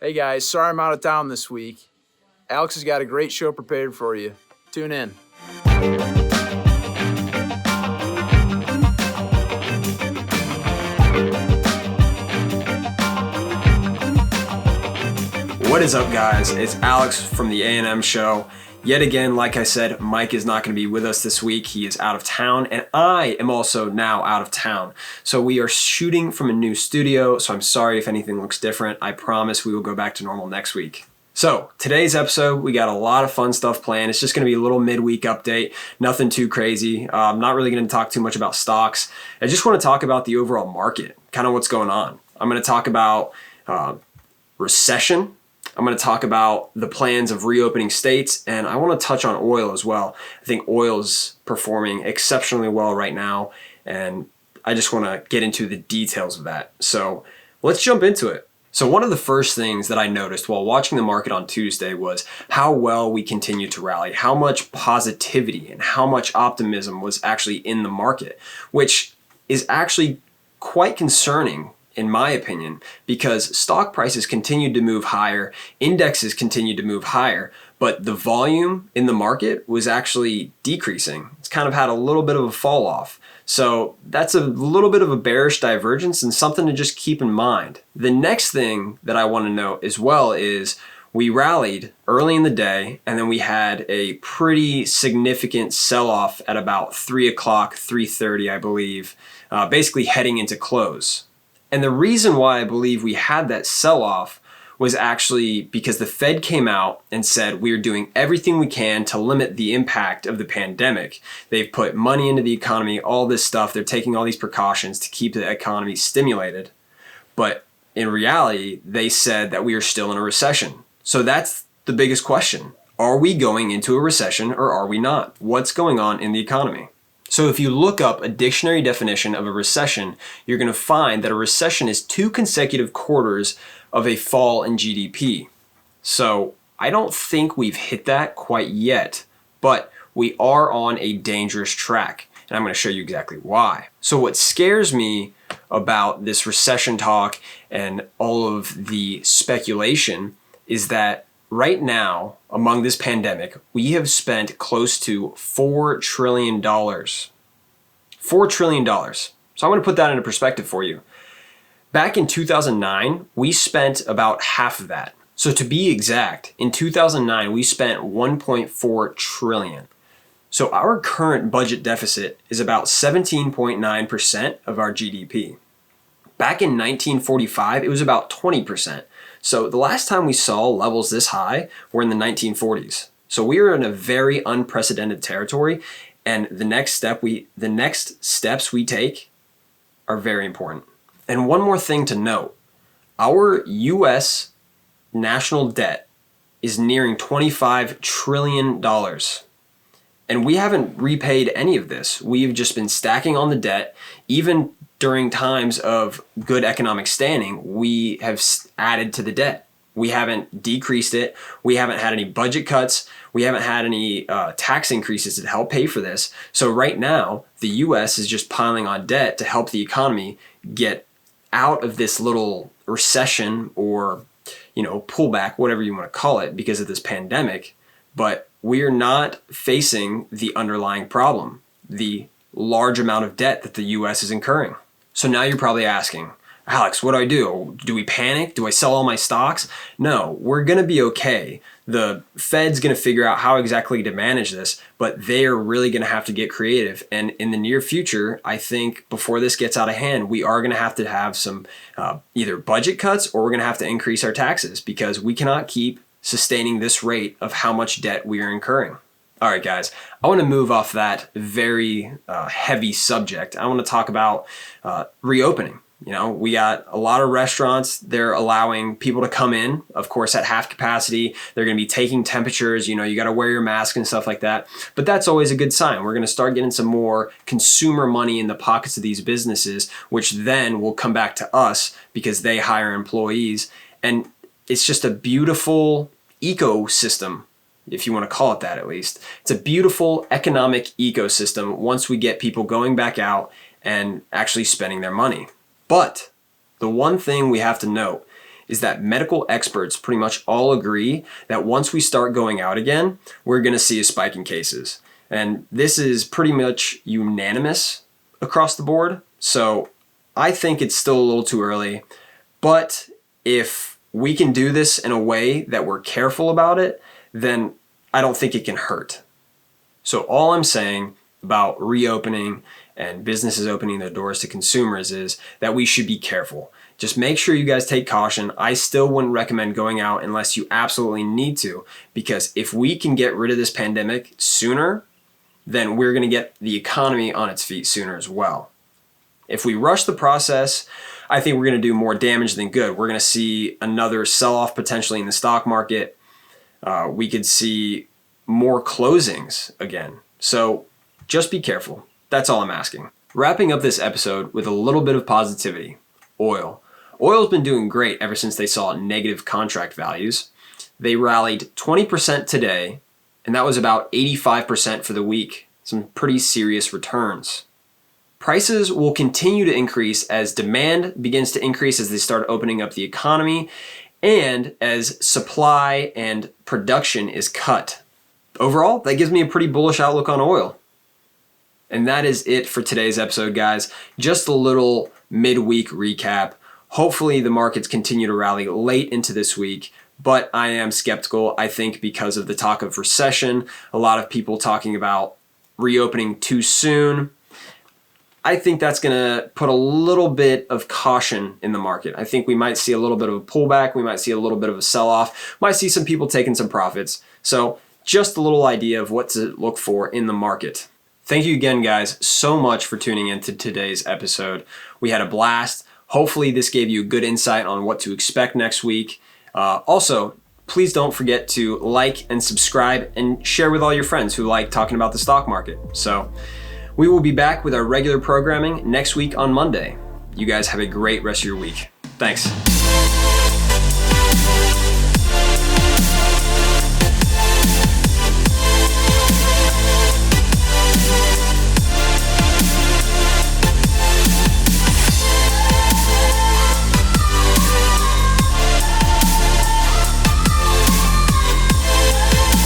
Hey guys, sorry I'm out of town this week. Alex has got a great show prepared for you. Tune in. What is up, guys? It's Alex from the A&M show. Yet again, like I said, Mike is not going to be with us this week. He is out of town, and I am also now out of town. So we are shooting from a new studio, so I'm sorry if anything looks different. I promise we will go back to normal next week. So today's episode, we got a lot of fun stuff planned. It's just going to be a little midweek update, nothing too crazy. I'm not really going to talk too much about stocks. I just want to talk about the overall market, kind of what's going on. I'm going to talk about recession. I'm going to talk about the plans of reopening states, and I want to touch on oil as well. I think oil is performing exceptionally well right now, and I just want to get into the details of that. So let's jump into it. So one of the first things that I noticed while watching the market on Tuesday was how well we continued to rally, how much positivity and how much optimism was actually in the market, which is actually quite concerning in my opinion, because stock prices continued to move higher, indexes continued to move higher, but the volume in the market was actually decreasing. It's kind of had a little bit of a fall off. So that's a little bit of a bearish divergence and something to just keep in mind. The next thing that I want to note as well is we rallied early in the day, and then we had a pretty significant sell-off at about 3 o'clock, 3:30, I believe, basically heading into close. And the reason why I believe we had that sell-off was actually because the Fed came out and said we are doing everything we can to limit the impact of the pandemic. They've put money into the economy, all this stuff. They're taking all these precautions to keep the economy stimulated. But in reality, they said that we are still in a recession. So that's the biggest question. Are we going into a recession or are we not? What's going on in the economy? So if you look up a dictionary definition of a recession, you're going to find that a recession is 2 consecutive quarters of a fall in GDP. So I don't think we've hit that quite yet, but we are on a dangerous track. And I'm going to show you exactly why. So what scares me about this recession talk and all of the speculation is that right now, among this pandemic, we have spent close to $4 trillion. $4 trillion. So I'm going to put that into perspective for you. Back in 2009, we spent about half of that. So to be exact, in 2009, we spent 1.4 trillion. So our current budget deficit is about 17.9% of our GDP. Back in 1945, it was about 20%. So the last time we saw levels this high were in the 1940s. So we are in a very unprecedented territory, and the next steps we take are very important. And one more thing to note, our US national debt is nearing $25 trillion. And we haven't repaid any of this. We've just been stacking on the debt. Even during times of good economic standing, we have added to the debt. We haven't decreased it. We haven't had any budget cuts. We haven't had any tax increases to help pay for this. So right now, the US is just piling on debt to help the economy get out of this little recession or, pullback, whatever you want to call it, because of this pandemic. But we are not facing the underlying problem, the large amount of debt that the US is incurring. So now you're probably asking, Alex, what do? Do we panic? Do I sell all my stocks? No, we're going to be okay. The Fed's going to figure out how exactly to manage this, but they are really going to have to get creative. And in the near future, I think before this gets out of hand, we are going to have some either budget cuts or we're going to have to increase our taxes because we cannot keep sustaining this rate of how much debt we are incurring. All right, guys, I want to move off that very heavy subject. I want to talk about reopening. We got a lot of restaurants. They're allowing people to come in, of course, at half capacity. They're going to be taking temperatures. You got to wear your mask and stuff like that. But that's always a good sign. We're going to start getting some more consumer money in the pockets of these businesses, which then will come back to us because they hire employees. And it's just a beautiful ecosystem, if you want to call it that at least. It's a beautiful economic ecosystem once we get people going back out and actually spending their money. But the one thing we have to note is that medical experts pretty much all agree that once we start going out again, we're going to see a spike in cases. And this is pretty much unanimous across the board. So I think it's still a little too early, but if we can do this in a way that we're careful about it, then I don't think it can hurt. So all I'm saying about reopening and businesses opening their doors to consumers is that we should be careful. Just make sure you guys take caution. I still wouldn't recommend going out unless you absolutely need to, because if we can get rid of this pandemic sooner, then we're going to get the economy on its feet sooner as well. If we rush the process, I think we're going to do more damage than good. We're going to see another sell-off potentially in the stock market. We could see more closings again. So just be careful. That's all I'm asking. Wrapping up this episode with a little bit of positivity. Oil. Oil's been doing great ever since they saw negative contract values. They rallied 20% today, and that was about 85% for the week. Some pretty serious returns. Prices will continue to increase as demand begins to increase as they start opening up the economy and as supply and production is cut. Overall, that gives me a pretty bullish outlook on oil. And that is it for today's episode, guys. Just a little midweek recap. Hopefully the markets continue to rally late into this week, but I am skeptical, I think, because of the talk of recession, a lot of people talking about reopening too soon. I think that's going to put a little bit of caution in the market. I think we might see a little bit of a pullback. We might see a little bit of a sell-off. Might see some people taking some profits. So just a little idea of what to look for in the market. Thank you again, guys, so much for tuning into today's episode. We had a blast. Hopefully this gave you a good insight on what to expect next week. Also, please don't forget to like and subscribe and share with all your friends who like talking about the stock market. So we will be back with our regular programming next week on Monday. You guys have a great rest of your week. Thanks.